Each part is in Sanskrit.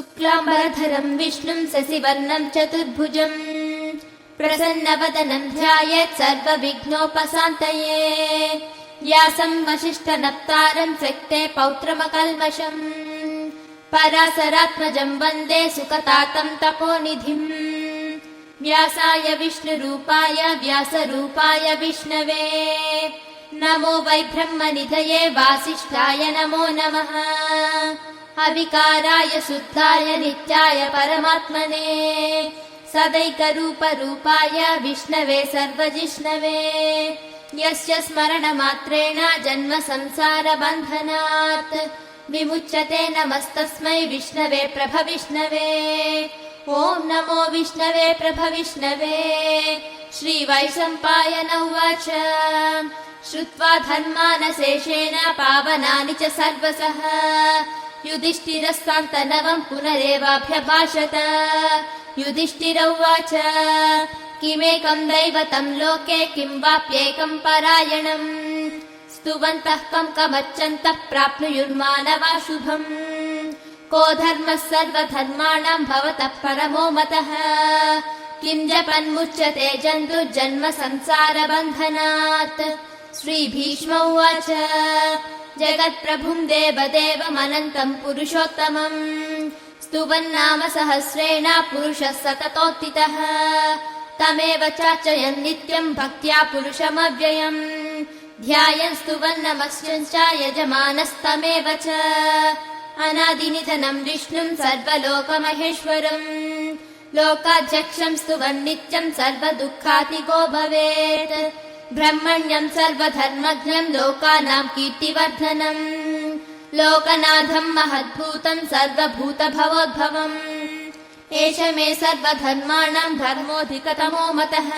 शुक्लाम्बरधरं विष्णुं शशिवर्णं चतुर्भुजं प्रसन्नवदनं ध्यायेत् सर्वविघ्नोपशान्तये। व्यासं वसिष्ठनप्तारं शक्ते पौत्रमकल्मषम् पराशरात्मजं वन्दे सुखतातं तपोनिधिम्। व्यासाय विष्णुरूपाय व्यासरूपाय विष्णवे नमो वै ब्रह्मनिधये वासिष्ठाय नमो नमः। अविकाराय शुद्धाय नित्याय परमात्मने सदैकरूपरूपाय विष्णवे सर्वजिष्णवे। यस्य स्मरणमात्रेण जन्म संसारबन्धनात् विमुच्यते नमस्तस्मै विष्णवे प्रभविष्णवे। ॐ नमो विष्णवे प्रभविष्णवे। श्रीवैशम्पायन उवाच श्रुत्वा धर्मानशेषेण पावनानि च सर्वशः युधिष्ठिरस्तान्तनवं पुनरेवाभ्यभाषत। युधिष्ठिर उवाच किमेकं दैवतं लोके किं वाप्येकं परायणम् स्तुवन्तः कमर्चन्तः प्राप्नुयुर्मानवा शुभम्। को धर्मः सर्वधर्माणां भवतः परमो मतः किं जपन्मुच्यते जन्तुर्जन्म संसारबन्धनात्। श्रीभीष्म उवाच जगत्प्रभुं देवदेवमनन्तं पुरुषोत्तमम् स्तुवन्नाम सहस्रेण पुरुषः सततोत्थितः। तमेव चार्चयन् नित्यं भक्त्या पुरुषमव्ययम् ध्यायन् स्तुवन्नमस्यञ्च यजमानस्तमेव च। अनादिनिधनं विष्णुं सर्वलोकमहेश्वरम् लोकाध्यक्षं स्तुवन् नित्यं सर्वदुःखातिगो भवेत्। ब्रह्मण्यं सर्वधर्मज्ञं लोकानां कीर्तिवर्धनम् लोकनाथं महद्भूतं सर्वभूतभवोद्भवम्। एष मे सर्वधर्माणां धर्मोऽधिकतमो मतः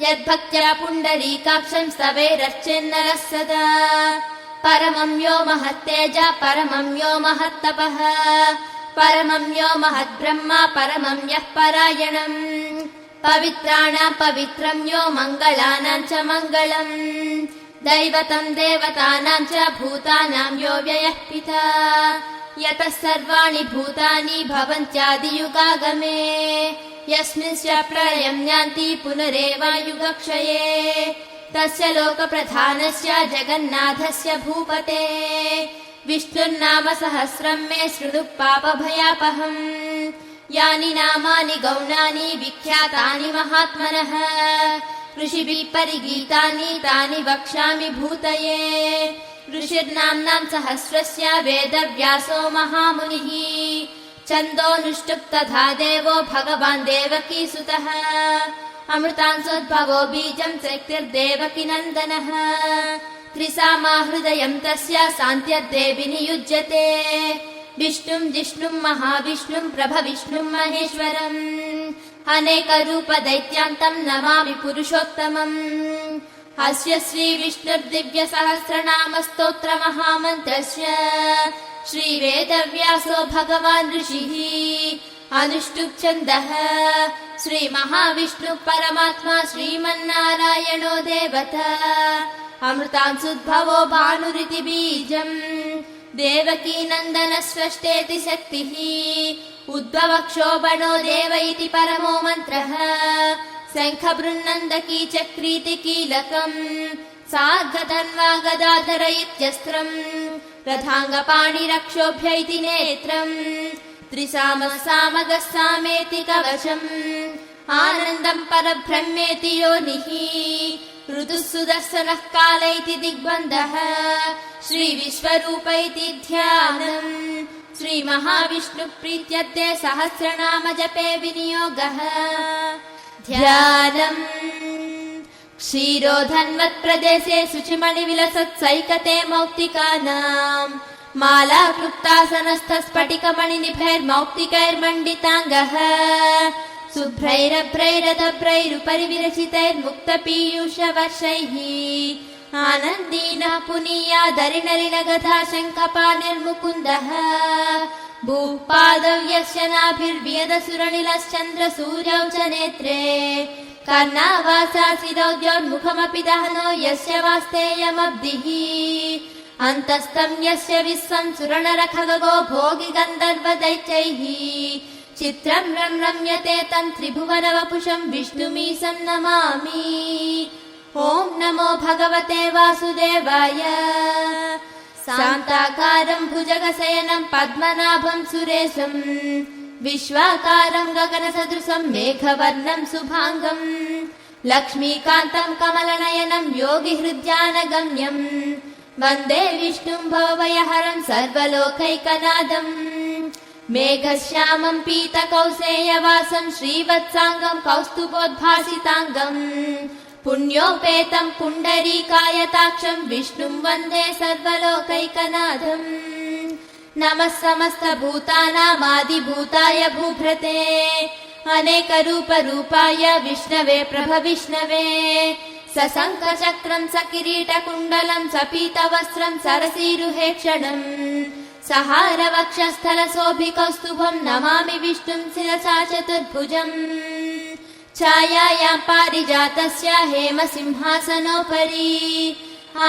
यद्भक्त्या पुण्डरीकाक्षं स्तवेरर्चेन्नरः सदा। परमं यो महत्तेज परमं यो महत्तपः परमं यो महद्ब्रह्मा परमं यः परायणम्। पवित्राणां पवित्रं यो मङ्गलानां च मङ्गलम् दैवतं देवतानां च भूतानां यो व्ययः पिता। यतः सर्वाणि भूतानि भवन्त्यादियुगागमे यस्मिंश्च प्रलयं यान्ति पुनरेवायुगक्षये। तस्य लोकप्रधानस्य जगन्नाथस्य भूपते विष्णुर्नाम सहस्रं मे शृणु पापभयापहम्। यानि नामानि गौणानि विख्यातानि महात्मनः ऋषिभिः परिगीतानि तानि वक्ष्यामि भूतये। ऋषिर्नाम्नां सहस्रस्य वेदव्यासो महामुनिः छन्दोऽनुष्टुप् तथा देवो भगवान् देवकीसुतः। अमृतांसोद्भवो बीजं शक्तिर्देवकीनन्दनः त्रिसामा हृदयं तस्य शान्त्यर्देवि नियुज्यते। विष्णुं जिष्णुं महाविष्णुं प्रभविष्णुं महेश्वरम् अनेकरूपदैत्यान्तं नमामि पुरुषोत्तमम्। अस्य श्रीविष्णुर्दिव्यसहस्रनामस्तोत्रमहामन्त्रस्य श्रीवेदव्यासो भगवान् ऋषिः अनुष्टुप् छन्दः। श्रीमहाविष्णुः परमात्मा श्रीमन्नारायणो देवता अमृतांसुद्भवो भानुरिति बीजम् देवकीनन्दन स्रष्टेति शक्तिः उद्भवक्षोभणो देव इति परमो मन्त्रः। शङ्खबृन्नन्दकी चक्रीति कीलकम् सार्धधन्वा गदाधर इत्यस्त्रम् रथाङ्गपाणिरक्षोभ्य इति नेत्रम् त्रिसामः सामगः सामेति कवचम् आनन्दं परब्रह्मेति योनिः ऋतुः सुदर्शनः काल इति दिग्बन्धः श्रीविश्वरूप इति ध्यानम्। श्रीमहाविष्णुप्रीत्यर्थे सहस्रनाम जपे विनियोगः। ध्यानम् क्षीरोधन्वत्प्रदेशे शुचिमणिविलसत्सैकते मौक्तिकानाम् माला क्लुप्तासनस्थस्फटिकमणिनिभैर्मौक्तिकैर्मण्डिताङ्गः शुभ्रैरभ्रैरदभ्रैरुपरि विरचितैर्मुक्तपीयूषवर्षैः आनन्दीनः पुनीयादरिणरिण गधा शङ्खपाणिर्मुकुन्दः। भूपादव्यस्य नाभिर्व्यदसुरनिलश्चन्द्रसूर्यौ च नेत्रे कर्णावासासिरौद्योन्मुखमपि दहनो यस्य वास्तेयमब्धिः अन्तस्तं यस्य विश्वं सुरनरखगो भोगि गन्धर्वदैत्यैः चित्रं रम्यते तं त्रिभुवनवपुषं विष्णुमीशं नमामि। ॐ नमो भगवते वासुदेवाय। शान्ताकारं भुजगशयनं पद्मनाभं सुरेशं विश्वाकारं गगनसदृशं मेघवर्णं शुभाङ्गं लक्ष्मीकान्तं कमलनयनं योगिहृद्यानगम्यं वन्दे विष्णुं भवभयहरं सर्वलोकैकनाथं मेघश्यामं पीतकौसेयवासं श्रीवत्साङ्गं कौस्तुभोद्भासिताङ्गं पुण्योपेतं पुण्डरीकायताक्षं विष्णुं वन्दे सर्वलोकैकनाथम्। नमः समस्तभूतानामादिभूताय भूभृते अनेकरूपरूपाय विष्णवे प्रभविष्णवे सशङ्खचक्रं सकिरीटकुण्डलं सपीतवस्त्रं सरसीरुहेक्षणम् सहारवक्षस्थलशोभिकौस्तुभं नमामि विष्णुं शिरसा चतुर्भुजम्। छायायां पारिजातस्य हेमसिंहासनोपरि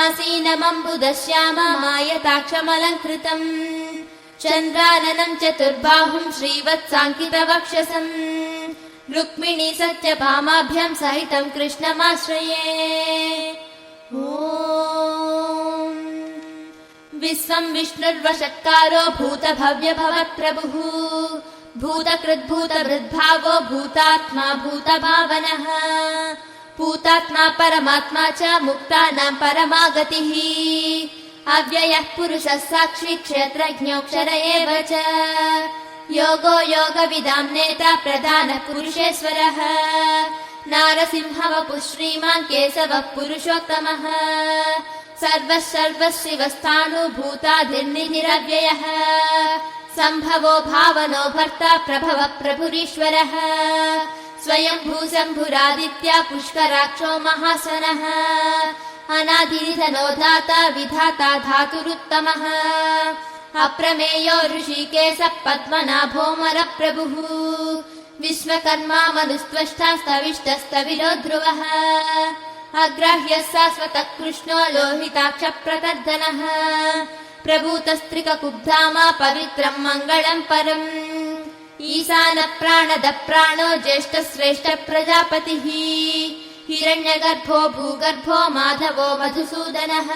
आसीनमम्बुदश्याममायताक्षमलङ्कृतम् चन्द्राननं चतुर्बाहुं श्रीवत्साङ्कितवक्षसं रुक्मिणी सत्यभामाभ्यां सहितं कृष्णमाश्रये। ॐ विश्वं विष्णुर्वषट्कारो भूतभव्यभवत्प्रभुः भूतकृद्भूतभृद्भावो भूतात्मा भूतभावनः भूतात्मा परमात्मा च मुक्तानां परमागतिः अव्ययः पुरुषः साक्षी क्षेत्रज्ञोऽक्षर एव च योगो योगविदां नेता प्रधानः पुरुषेश्वरः नारसिंहवपुः श्रीमान् केशवः पुरुषोत्तमः सर्वः सर्वशिवस्थाणुभूताधिर्निरव्ययः सम्भवो भावनो भर्ता प्रभवः प्रभुरीश्वरः स्वयंभू शम्भुरादित्या पुष्कराक्षो महासनः अनादिनिधनो दाता विधाता धातुरुत्तमः अप्रमेयो ऋषिकेशः पद्मनाभोऽमरप्रभुः विश्वकर्मा मनुस्त्वष्टा स्तविष्टस्तविरो ध्रुवः अग्राह्यः शाश्वतः कृष्णो लोहिताक्षप्रकर्दनः प्रभूतस्त्रिककुब्धामा पवित्रं मङ्गलं परम् ईशानप्राणदप्राणो ज्येष्ठश्रेष्ठ प्रजापतिः हिरण्यगर्भो भूगर्भो माधवो मधुसूदनः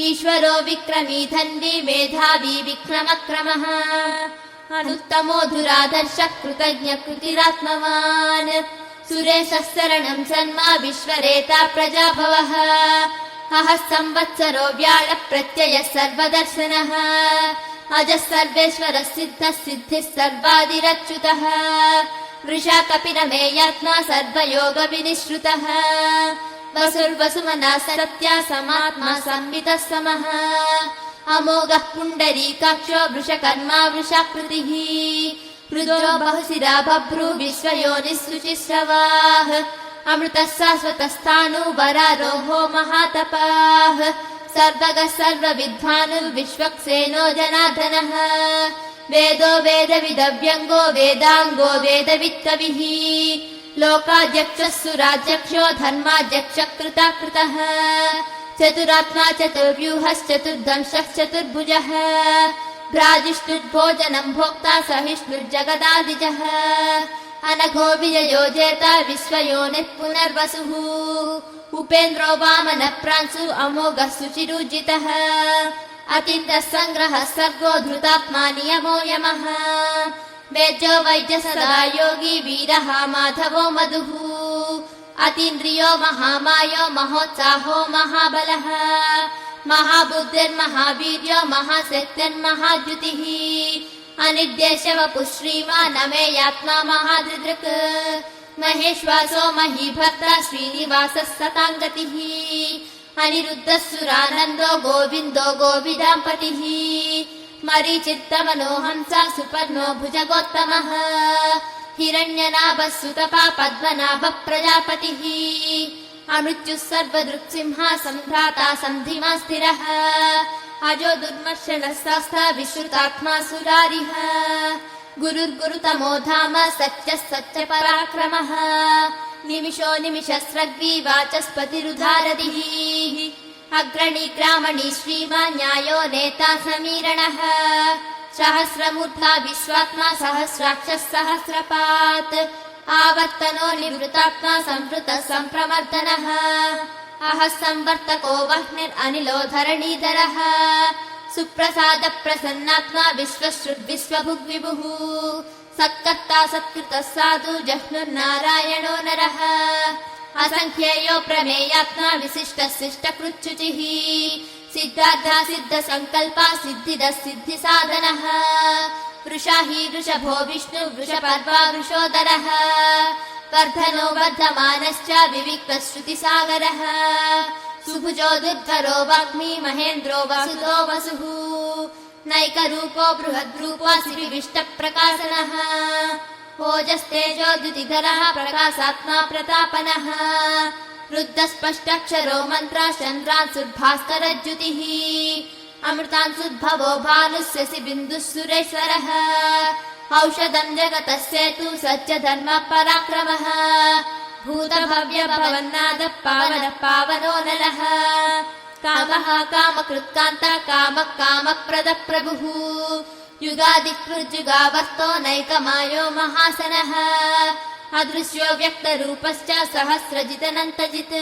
ईश्वरो विक्रमी धन्वी मेधावी विक्रमक्रमः अनुत्तमो धुरादर्शः कृतज्ञ कृतिरात्मवान् सुरेशः शरणं सन्मा विश्वरेता प्रजाभवः अहः संवत्सरो व्याळ प्रत्ययः सर्वदर्शनः अजः सर्वेश्वरः सिद्धः सिद्धिः सर्वादिरच्युतः वृषा कपिलमेयात्मा सर्वयोगविनिश्रुतः वसुर्वसुमना सत्या समात्मा संवितः समः अमोघः पुण्डरीकाक्षो वृषकर्मा वृषाकृतिः रुद्रो बहुशिरा बभ्रू विश्वयोनिः शुचिश्रवाः अमृतः शाश्वतस्थाणुवरारोहो महातपाः सर्वगः सर्वविद्वानुर्विश्वक्सेनो जनार्दनः वेदो वेदविदव्यङ्गो वेदाङ्गो वेदवित्कविः लोकाध्यक्षः सुराध्यक्षो धर्माध्यक्षः कृताकृतः चतुरात्मा चतुर्व्यूहश्चतुर्दंशः चतुर्भुजः भ्राजिष्णुर्भोजनं भोक्ता सहिष्णुर्जगदादिजः अनघो विजयो जेता विश्वयोनिः पुनर्वसुः उपेन्द्रो वामनः प्रांशु अमोघः शुचिरुजितः अतीन्द्रः सङ्ग्रहः सर्गो धृतात्मा नियमो यमः वेद्यो वैद्य सदा योगी वीरः माधवो मधुः अतीन्द्रियो महामायो महोत्साहो महाबलः महाबुद्धिर्महावीर्यो महाशक्तिर्महाद्युतिः अनिर्देशवपुः श्रीमान् अमेयात्मा महादृदृक् महेश्वासो महीभर्ता श्रीनिवासः सताङ्गतिः अनिरुद्धः सुरानन्दो गोविन्दो गोविदाम्पतिः मरीचित्तमनोहंसा सुपर्णो भुजगोत्तमः हिरण्यनाभः सुतपा पद्मनाभः प्रजापतिः अमृत्युः सर्वदृक्सिंहा सम्भ्राता सन्धिमा स्थिरः अजो दुर्मर्शनः शास्ता विश्रुतात्मा सुरारिः गुरुर्गुरुतमो धाम सत्यः सत्यपराक्रमः निमिषो निमिषस्रग्वी वाचस्पतिरुधारदिः अग्रणी ग्रामणी श्रीमान् न्यायो नेता समीरणः सहस्रमूर्धा विश्वात्मा सहस्राक्षः सहस्रपात् आवर्तनो निवृतात्मा संवृतः सम्प्रमर्दनः अहः संवर्तको वह्निरनिलो धरणीधरः सुप्रसाद प्रसन्नात्मा विश्वभुग्विभुः सत्कर्ता सत्कृतः साधु जह्नुर्नारायणो नरः असंख्येयो प्रमेयात्मा विशिष्टः शिष्टकृच्छुचिः सिद्धार्था सिद्ध संकल्पा सिद्धिदः सिद्धिसाधनः वृषा हि वृषभो विष्णु वृषपर्वा वृषोदरः वर्धनो वर्धमानश्च विविक्तः श्रुतिसागरः सुभुजो दुर्धरो वाग्मी महेन्द्रो वसुतो वसुः नैकरूपो बृहद्रूपो सिविष्टप्रकाशनः ओजस्तेजो द्युतिधरः प्रकाशात्मा प्रतापनः रुद्धस्पष्टाक्षरो मन्त्रः चन्द्रांशुर्भास्करज्युतिः अमृतांशुद्भवो भानुस्यसि बिन्दुः सुरेश्वरः औषधम् जगतस्येतु सच्च धर्म पराक्रमः भूतभव्य भवन्नादः पावनः पावनो नरः कामः कामकृत्कान्तः कामः कामप्रदः प्रभुः युगादिकृज्जुगावर्तो नैकमायो महासनः अदृश्यो व्यक्तरूपश्च सहस्रजितनन्तजित्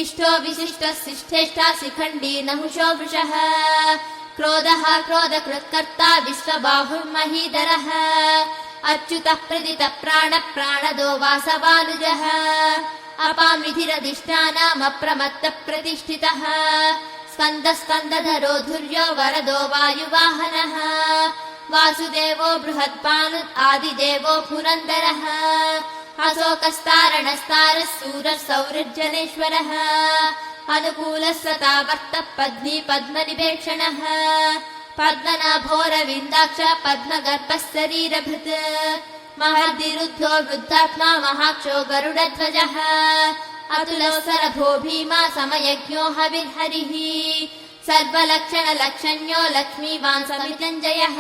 इष्टो विशिष्टः शिष्ठेष्टा शिखण्डी नहुषो वृषः क्रोधः क्रोधकृत्कर्ता विश्वबाहुर्महीधरः अच्युतः प्रदितः प्राणः प्राणदो वासवानुजः अपामिधिरधिष्ठानमप्रमत्तः प्रतिष्ठितः स्कन्दः स्कन्दधरो धुर्यो वरदो वायुवाहनः वासुदेवो बृहत्पानुः आदिदेवो पुरन्दरः अशोकस्तारणस्तारः सूरः सौरजनेश्वरः अनुकूलः सतावर्तः पद्मी पद्मनिभेक्षणः पद्मनाभोरविन्दाक्ष पद्मगर्भः शरीरभृत् महर्दिरुद्धो वृद्धात्मा महाक्षो गरुडध्वजः अतुलोऽसरभो भीमा समयज्ञो हविर्हरिः सर्वलक्षणलक्षण्यो लक्ष्मीवान् समितञ्जयः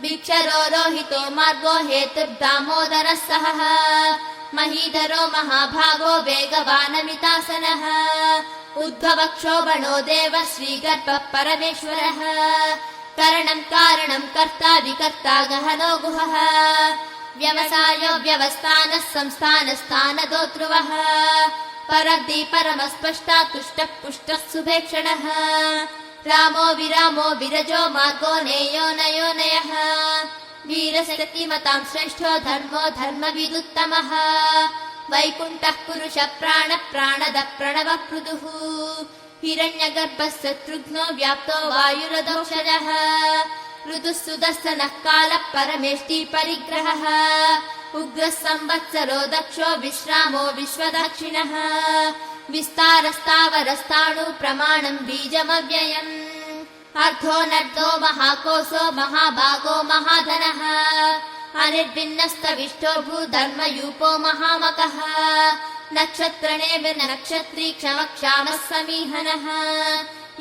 वीक्षरो रोहितो मार्गो हेतुर्दामोदरः सहः महीधरो महाभागो वेगवानमितासनः उद्भवक्षोभणो देव श्रीगर्भः परमेश्वरः करणम् कारणम् कर्ता विकर्ता गहनो गुहः व्यवसायो व्यवस्थानः संस्थानस्थानदो ध्रुवः परग्दी परमस्पष्टा तुष्टः पुष्टः सुभेक्षणः रामो विरामो विरजो मार्गो नेयो नयो नयः वीरशक्तिमतां श्रेष्ठो धर्मो धर्मविदुत्तमः वैकुण्ठः पुरुष प्राण प्राणदः प्रणवः पृथुः हिरण्यगर्भः शत्रुघ्नो व्याप्तो वायुरदौषधः ऋतुः सुदर्शनः कालः परमेष्टि परिग्रहः उग्रः संवत्सरो दक्षो विश्रामो विश्वदक्षिणः विस्तारस्तावरस्ताणु प्रमाणम् बीजमव्ययम् अर्धो नर्धो महाकोशो महाभागो महाधनः अनिर्भिन्नस्तविष्टो भूधर्मयूपो महामकः नक्षत्रणेव नक्षत्री क्षमक्षामः समीहनः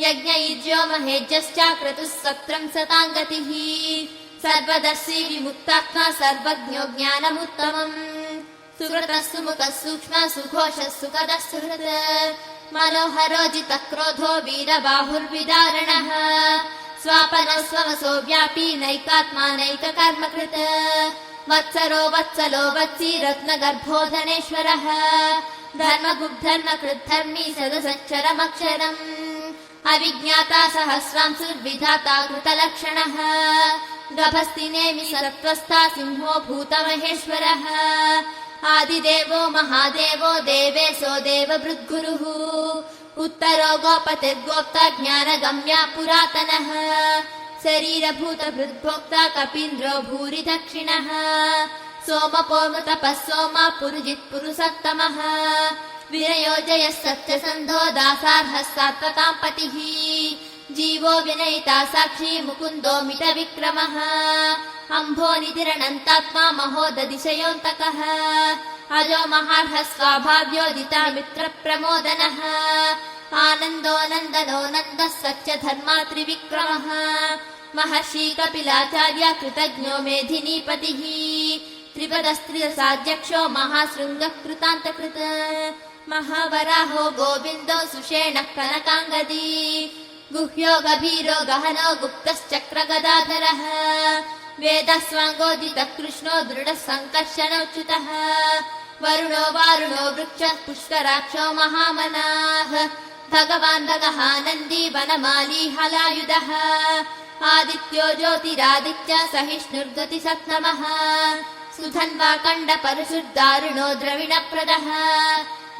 यज्ञयुज्यो महेज्यश्च क्रतुः सत्रम् सताङ्गतिः सर्वदर्शी विमुक्तात्मा सर्वज्ञो ज्ञानमुत्तमम् सुकृतः सुमुखः सूक्ष्मः सुघोषः सुखदः सुहृत् मनोहरोजितः क्रोधो वीरबाहुर्विदारणः स्वापनः स्ववसो व्यापी नैकात्मा नैककर्मकृत् वत्सरो वत्सलो वत्सी रत्नगर्भो धनेश्वरः धर्मगुब्धर्मकृद्धर्मी सदसक्षरमक्षरम् अविज्ञाता सहस्रांशुर्विधाता कृतलक्षणः गभस्तिनेमि सत्त्वस्था सिंहो भूतमहेश्वरः आदिदेवो महादेवो देवेशो देवभृद्गुरुः उत्तरो गोपतिर्गोप्ता ज्ञानगम्या पुरातनः शरीरभूतभृद्भोक्ता कपीन्द्रो भूरि दक्षिणः सोमपोमृतपः सोमा पुरुजित् पुरुषोत्तमः विनयोजयः सत्यसन्धो दासार्हः सात्वतां पतिः जीवो विनयिता साक्षी मुकुन्दो मितविक्रमः अम्भोनिधिरनन्तात्मा महोदधिशयोऽन्तकः अजो महार्हः स्वाभाव्योदिता मित्रप्रमोदनः आनन्दो नन्दनो नन्दः सत्यधर्मा त्रिविक्रमः महर्षि कपिलाचार्य कृतज्ञो मेधिनीपतिः त्रिपदस्त्रिदशाध्यक्षो महाशृङ्गः कृतान्तकृत् महावराहो गोविन्दो सुषेणः कनकाङ्गदी गुह्यो गभीरो गहनो गुप्तश्चक्रगदाधरः वेदस्वाङ्गोदितः कृष्णो दृढः सङ्कर्षणोच्युतः वरुणो वारुणो वृक्षः पुष्कराक्षो महामनाः भगवान् भगहानन्दी वनमाली हलायुधः आदित्यो ज्योतिरादित्य सहिष्णुर्गतिसत्तमः सुधन्वा कण्डपरशुर्दारुणो द्रविणप्रदः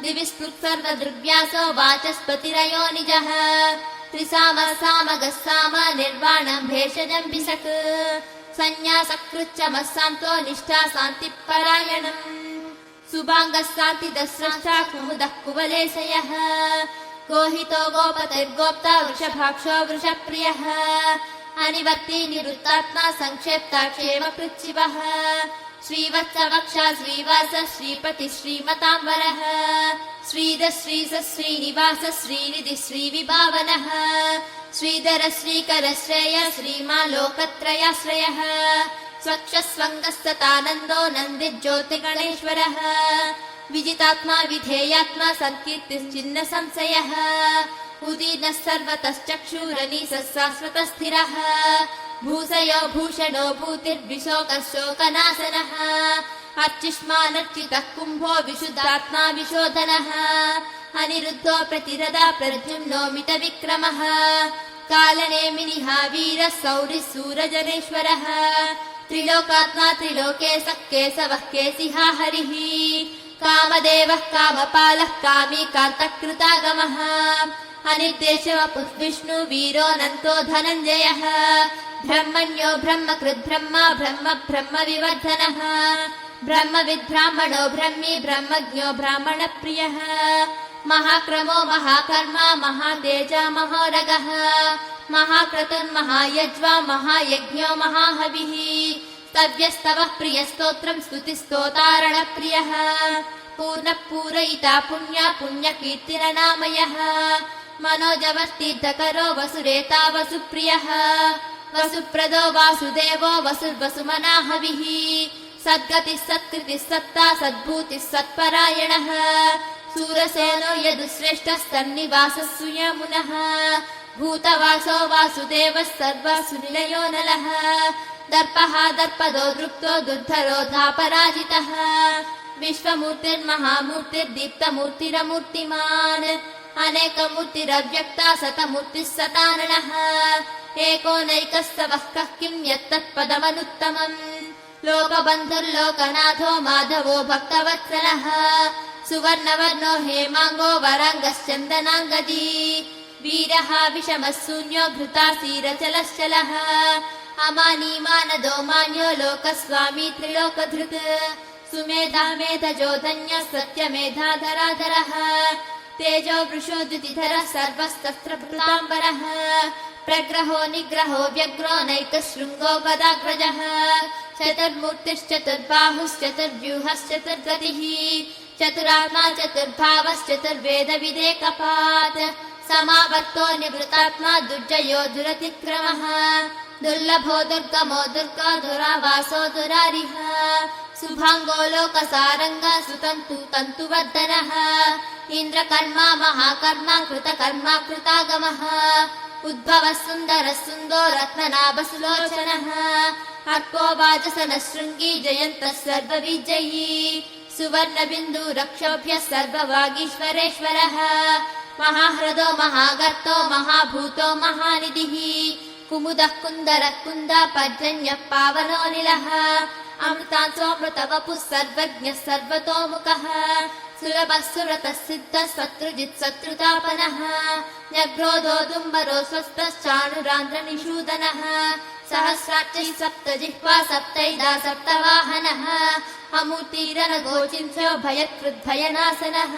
दिवि स्पृक्सर्वदृग्व्यासो वाचस्पतिरयो निजः त्रिसामः सामगः साम निर्वाणम् भेषजम् विसक् सन्न्यासकृच्चमः सान्तो निष्ठा शान्तिपरायणम् सुभाङ्गः शान्तिदस्रष्टा कुमुदः कुवलेशयः गोहितो गोपतिर्गोप्ता वृषभाक्षो वृषप्रियः अनिवर्ती निवृत्तात्मा संक्षेप्ताक्षेमकृच्छिवः श्रीवत्सवक्षा श्रीवास श्रीपति श्रीमताम्बरः श्रीध श्रीस श्रीनिवास श्रीनिधि श्रीविभावनः श्रीधर श्रीकर श्रेय श्रीमालोकत्रयाश्रयः स्वक्षस्वङ्गस्ततानन्दो नन्दिज्योतिगणेश्वरः विजितात्मा विधेयात्मा सत्कीर्तिश्चिन्न संशयः उदीर्णः सर्वतश्चक्षुरनीशः शाश्वतस्थिरः भूषयो भूषणो भूतिर्विशोकः शोकनाशनः अर्चिष्मानर्चितः कुम्भो विशुद्धात्मा विशोधनः अनिरुद्धो प्रतिरदा प्रद्युम्नो मितविक्रमः कालनेमिनिः वीरः सौरिः सूरजनेश्वरः त्रिलोकात्मा त्रिलोकेशः केशवः केशिहा हरिः कामदेवः कामपालः कामी कान्तकृतागमः अनिर्देशवपुः विष्णु वीरोऽनन्तो धनञ्जयः ब्रह्मण्यो ब्रह्मकृद्ब्रह्मा ब्रह्म ब्रह्मविवर्धनः ब्रह्मविद्ब्राह्मणो ब्रह्मी ब्रह्मज्ञो ब्राह्मणप्रियः महाक्रमो महाकर्मा महातेजा महोरगः महाक्रतुर्महायज्वा महायज्ञो महाहविः स्तव्यस्तवः प्रियस्तोत्रम् स्तुतिस्तोतारणप्रियः पूर्णः पूरयिता पुण्या पुण्यकीर्तिरनामयः मनोजवस्तीर्थकरो वसुरेता वसुप्रियः वसुप्रदो वासुदेवो वसुर्वसुमनाहविः सद्गतिः सत्कृतिः सत्ता सद्भूतिः सत्परायणः सूरसेनो यदुश्रेष्ठः सन्निवासः सुयमुनः भूतवासो वासुदेवः सर्वसुनिलयो नलः दर्पः दर्पदो दृप्तो दुर्धरो धापराजितः विश्वमूर्तिर्महामूर्तिर्दीप्तमूर्तिरमूर्तिमान् अनेकमूर्तिरव्यक्ता शतमूर्तिः शताननः एको नैकस्तवः कः किम् यत्तत्पदमनुत्तमम् लोकबन्धुर्लोकनाथो माधवो भक्तवत्सलः सुवर्णवर्णो हेमाङ्गो वराङ्गश्चन्दनाङ्गदी वीरः विषमः शून्यो घृतासीरचलश्चलः अमानीमानदो मान्यो लोकस्वामी त्रिलोकधृत् सुमेधा मेधजोधन्यः सत्यमेधाधराधरः तेजो वृषो द्युतिधरः सर्वस्तस्त्रभृताम्बरः प्रग्रहो निग्रहो व्यग्रो नैकशृङ्गो गदाग्रजः चतुर्मूर्तिश्चतुर्बाहुश्चतुर्व्यूहश्चतुर्गतिः चतुरात्मा चतुर्भावश्चतुर्वेदविदेकपात् समावर्तो निवृतात्मा दुर्जयो दुरतिक्रमः दुर्लभो दुर्गमो दुर्गा दुरावासो दुरारिः शुभाङ्गो लोकसारङ्गा सुतन्तु तन्तुवर्धनः इन्द्रकर्मा महाकर्मा कृतकर्मा कृतागमः उद्भवः सुन्दरः सुन्दो रत्ननाभसुलोचनः अर्को वाजसनः शृङ्गी जयन्तः सर्वविजयी सुवर्णबिन्दु रक्षोभ्यः सर्ववागीश्वरेश्वरः महाह्रदो महागर्तो महाभूतो महानिधिः कुमुदः कुन्दरः कुन्दा पर्जन्यः पावनोऽनिलः अमृतांसोऽमृतवपुः सर्वज्ञः सर्वतोमुखः सुलभः सुरतः सिद्धः शत्रुजित् शत्रुतापनः न्यग्रोधो दुम्बरो स्वस्थश्चाणुरान्ध्रनिषूदनः सहस्राक्षैः सप्तजिह्वा सप्तैदा सप्तवाहनः अमूर्तिरनघोचिन्त्यो भयकृद्भयनाशनः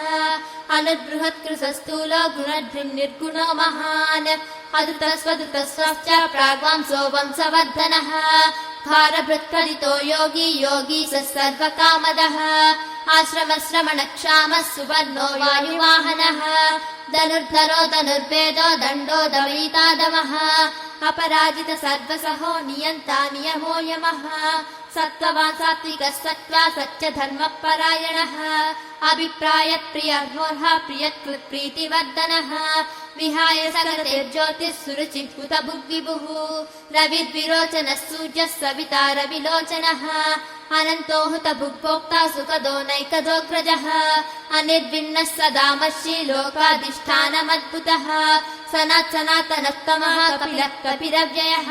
अनुर्बृहत्कृशस्थूलो गुणधृन्निर्गुणो महान् अधृतस्वधृतस्वाश्च प्राग्वांसो वंशवर्धनः भारभृत्कलितो योगी योगी स सर्वकामदः आश्रमश्रमणक्षामः सुवर्णो वायुवाहनः धनुर्धरो धनुर्वेदो दण्डो दमयितादमः अपराजित सर्वसहो नियन्ता नियमो यमः सत्त्ववान् सात्विकः सत्त्वा सच्च धर्मपरायणः अभिप्राय प्रियर्होर्ह प्रियकृत् प्रीतिवर्धनः विहाय सकलतेर्ज्योतिः सुरुचिः हुत भुग्विभुः रविद्विरोचनः सूर्यः सविता रविलोचनः अनन्तो हुत भुग्भोक्ता सुखदो नैकदोऽग्रजः अनिर्विण्णः सदामश्री लोकाधिष्ठानमद्भुतः सनातनस्तमः कपिलः कपिरव्ययः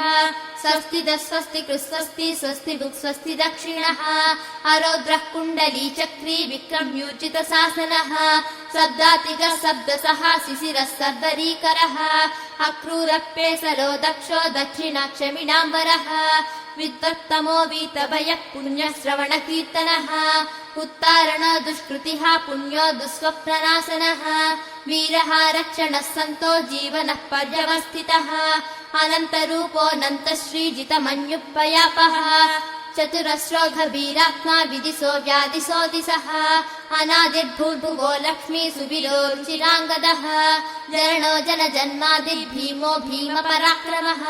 स्वस्तिदः स्वस्ति कृस्वस्ति स्वस्ति भुक् स्वस्ति दक्षिणः अरौद्रः कुण्डली चक्री विक्रम्यूर्जित शासनः शब्दातिगः शब्दसः शिशिरः सर्वरीकरः अक्रूरप्येसरो दक्षो दक्षिणाक्षमिणाम्बरः विद्वत्तमो वीतभयः पुण्यश्रवणकीर्तनः उत्तारण दुष्कृतिः पुण्यो दुःस्वप्ननाशनः वीरः रक्षणः सन्तो जीवनः पर्यवस्थितः अनन्तरूपोऽनन्तश्रीजितमन्युपयापः चतुरस्रोघवीरात्मा विदिशो व्यादिशो दिशः अनादिर्भूर्भुवो लक्ष्मी सुविरो रुचिराङ्गदः जरणो जनजन्मादिर्भीमो भीमपराक्रमः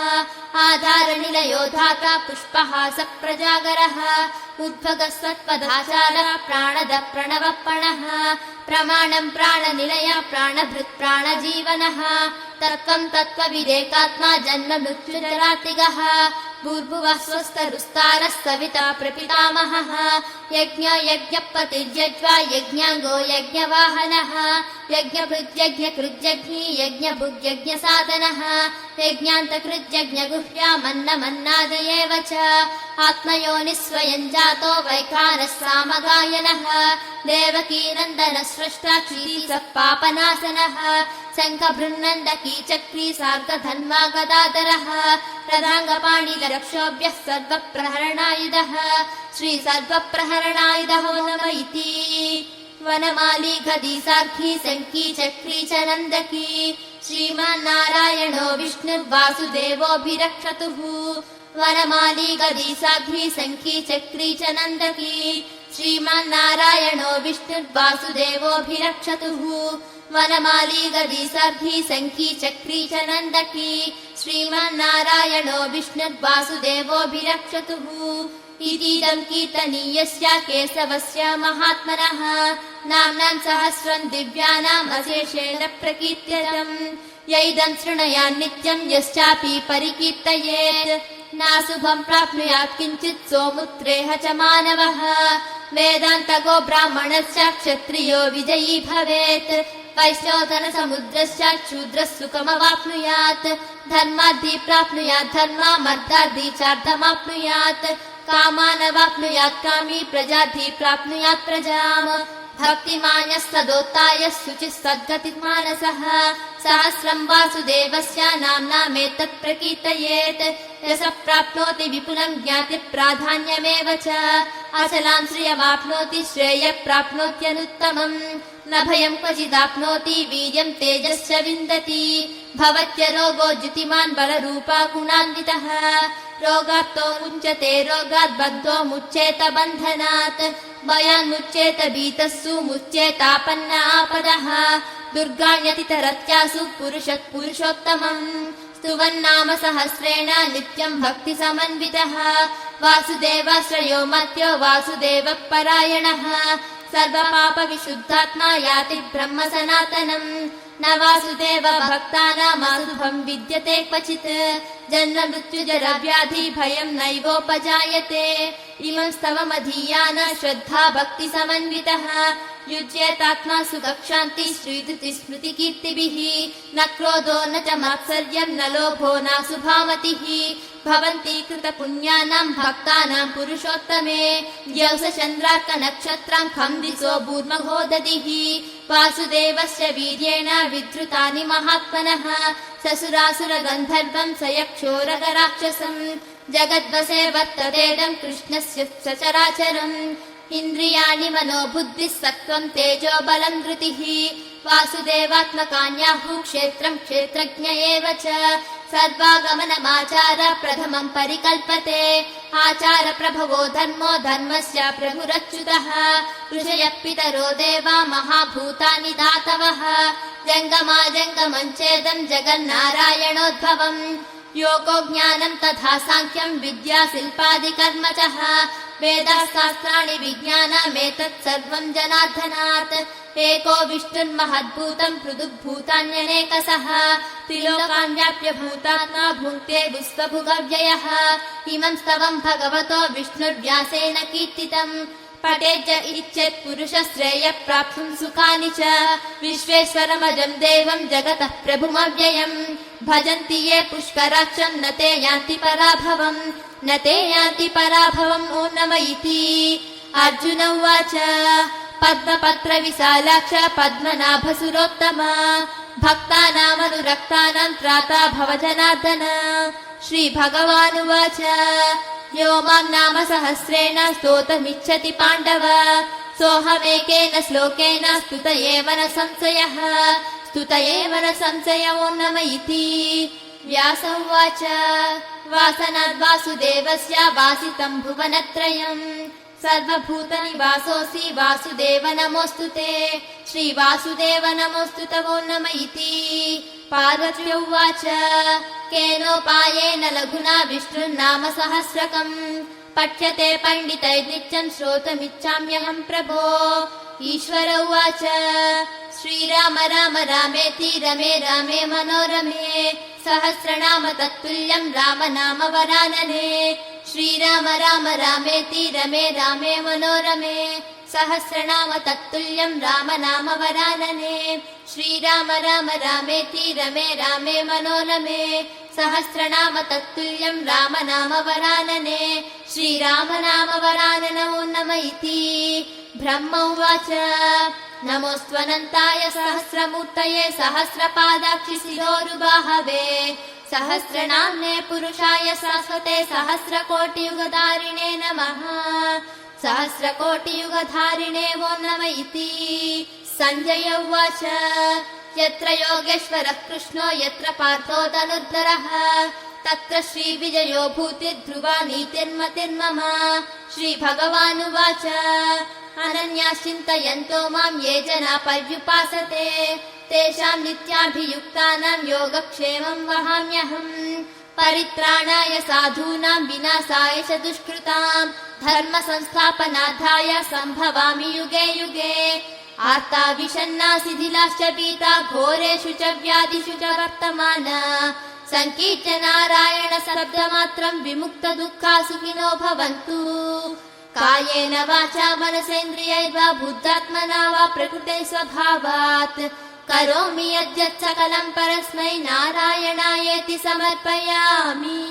आधारनिलयो धाता पुष्पहासः प्रजागरः उद्भगः सत्पदाचारः प्राणदः प्रणवपणः प्रमाणम् प्राणनिलय प्राणभृत् प्राणजीवनः तर्कम् तत्त्वविरेकात्मा जन्म मृत्युजरातिगः भूर्भुवः स्वस्तरुस्तारः सविता प्रपितामहः यज्ञो यज्ञपतिर्यज्वा यज्ञाङ्गो यज्ञवाहनः यज्ञभृद्यज्ञकृज्यज्ञी यज्ञभुग्यज्ञसाधनः यज्ञान्तकृज्यज्ञगुह्यामन्नमन्नादयेव च आत्मयोनिः स्वयं जातो वैखानः सामगायनः देवकीनन्दनः स्रष्टा क्षीतिसः पापनाशनः शङ्खभृन्नन्दकी चक्री सार्गधन्वा गदाधरः रदाङ्गपाणिलरक्षोभ्यः सर्वप्रहरणायुधः श्रीसर्वप्रहरणायुधो नम इति वनमाली गदी सार्खी शङ्खी चक्री च नन्दकी श्रीमान्नारायणो विष्णुर्वासुदेवोऽभिरक्षतुः वनमाली गदी सार्खी शङ्खी चक्री च नन्दकी श्रीमान्नारायणो विष्णुर्वासुदेवोऽभिरक्षतुः वनमाली गदी सार्खी शङ्खी चक्री च नन्दकी श्रीमान्नारायणो विष्णुर्वासुदेवोऽभिरक्षतुः इतीदम् कीर्तनीयस्य केशवस्य महात्मनः नाम्नाम् सहस्रम् दिव्यानाम् अशेषेण प्रकीर्त्यतम् यैदम् शृणुयान् नित्यम् यश्चापि परिकीर्तयेत् नाशुभम् प्राप्नुयात् किञ्चित् सोमुत्रेह च मानवः वेदान्तगो ब्राह्मणश्च क्षत्रियो विजयी भवेत् वैश्योधनसमुद्रश्च शूद्रः सुखमवाप्नुयात् धर्माद्धि प्राप्नुयात् धर्मामर्धाद्धि चार्धमाप्नुयात् कामानवाप्नुयात् कामी प्रजाद्धि प्राप्नुयात् प्रजाम् भक्तिमान्यः सदोत्तायः शुचिः सद्गतिमानसः सहस्रम् वासुदेवस्य नाम्नामेतत् प्रकीर्तयेत् यशः प्राप्नोति विपुलम् ज्ञातिप्राधान्यमेव च अचलाम् श्रियमाप्नोति श्रेयः प्राप्नोत्यनुत्तमम् न भयम् क्वचिदाप्नोति वीर्यम् तेजश्च विन्दति भवत्यरोगो द्युतिमान् बलरूपा गुणान्वितः रोगात्तो मुञ्चते रोगात् बद्धो मुच्येत बन्धनात् भयान्मुच्येत भीतस्सु मुच्येतापन्न आपदः दुर्गाण्यतितरत्यासु पुरुषः पुरुषोत्तमम् स्तुवन्नाम सहस्रेण नित्यम् भक्तिसमन्वितः वासुदेवाश्रयो मर्त्यो वासुदेवः परायणः सर्वपापविशुद्धात्मा याति ब्रह्म सनातनम् न वासुदेव भक्तानामाशुभम् विद्यते क्वचित् जन्म मृत्युजरव्याधि भयम् नैवोपजायते इमम् स्तवमधीयान श्रद्धा भक्तिसमन्वितः युज्येतात्मा सुखक्षान्ति श्रीधृति स्मृतिकीर्तिभिः न क्रोधो न च मात्सर्यम् न लोभो नाशुभामतिः भवन्ति कृतपुण्यानाम् भक्तानाम् पुरुषोत्तमे द्यौसचन्द्रार्कनक्षत्राम् खम् दिशो भूर्महो दधिः वासुदेवस्य वीर्येण विधृतानि महात्मनः ससुरासुरगन्धर्वम् स यक्षोरगराक्षसम् जगद्वसे वर्ततेदम् कृष्णस्य सचराचरम् इन्द्रियाणि मनो बुद्धिः सत्त्वम् तेजो बलम् धृतिः वासुदेवात्मकान्याहुः क्षेत्रम् क्षेत्रज्ञ एव च सर्वागमनमाचार प्रथमम् परिकल्पते आचार प्रभवो धर्मो धर्मस्य प्रभुरच्युतः ऋषयः पितरो देवा महाभूतानि धातवः जङ्गमा जङ्गमम् चेदम् जगन्नारायणोद्भवम् योगो ज्ञानम् तथा साङ्ख्यम् विद्या शिल्पादिकर्म च वेदाः शास्त्राणि विज्ञानमेतत् सर्वम् जनार्दनात् एको विष्णुर्महद्भूतम् पृथग्भूतान्यनेकशः त्रिलोकान् व्याप्य भूतात्मा भुङ्क्ते विश्वभुगव्ययः इमम् स्तवम् भगवतो विष्णुर्व्यासेन कीर्तितम् पठेज्ज इच्छेत् पुरुषः श्रेयः प्राप्तुम् सुखानि च विश्वेश्वरमजम् देवम् जगतः प्रभुमव्ययम् भजन्ति ये पुष्कराक्षम् न ते यान्ति पराभवम् न ते यान्ति पराभवम् ॐ नम इति अर्जुन उवाच पद्मपत्र विशालाक्ष पद्मनाभसुरोत्तम भक्तानामनुरक्तानाम् त्राता भव जनार्दन श्रीभगवानुवाच यो माम् नाम सहस्रेण स्तोतुमिच्छति पाण्डव सोऽहमेकेन श्लोकेन स्तुत एव न संशयः स्तुत एव न संशय ॐ नम इति व्यास उवाच वासनाद्वासुदेवस्य वासितम् भुवनत्रयम् सर्वभूतनिवासोऽसि वासुदेव नमोऽस्तु ते श्रीवासुदेव नमोऽस्तु ते ॐ नम इति पार्वती उवाच केनोपायेन लघुना विष्णुर्नाम सहस्रकम् पठ्यते पण्डितैर्नित्यम् श्रोतुमिच्छाम्यहम् प्रभो ईश्वर उवाच श्रीराम राम रामेति रमे रामे मनोरमे सहस्रनाम तत्तुल्यम् राम नाम वरानने श्रीराम राम रामेति रमे रामे मनोरमे सहस्रनाम तत्तुल्यम् राम नाम वरानने श्रीराम राम रामेति रमे रामे मनोरमे सहस्रनाम तत्तुल्यम् राम नाम वरानने श्रीराम नाम वरानन ॐ नम इति ब्रह्म उवाच नमोऽस्त्वनन्ताय सहस्रमूर्तये सहस्रपादाक्षि शिरोरुबाहवे सहस्रनाम्ने पुरुषाय शाश्वते सहस्रकोटियुगधारिणे नमः सहस्रकोटियुगधारिणे ॐ नम इति सञ्जय उवाच यत्र योगेश्वरः कृष्णो यत्र पार्थो धनुर्धरः तत्र श्रीविजयो भूतिर्ध्रुवा नीतिर्मतिर्मम श्रीभगवानुवाच अनन्याश्चिन्तयन्तो माम् ये जना पर्युपासते तेषाम् नित्याभियुक्तानाम् योगक्षेमम् वहाम्यहम् परित्राणाय साधूनाम् विनाशाय च दुष्कृताम् धर्म संस्थापनार्थाय सम्भवामि युगे युगे आर्ता विषण्णा शिथिलाश्च पीता घोरेषु च व्याधिषु च वर्तमाना सङ्कीर्त्य नारायण शब्दमात्रम् विमुक्त दुःखा सुखिनो भवन्तु कायेन वाचा मनसेन्द्रियैर्वा बुद्धात्मना वा प्रकृते स्वभावात् करोमि यद्यत् सकलम् परस्मै नारायणायेति समर्पयामि।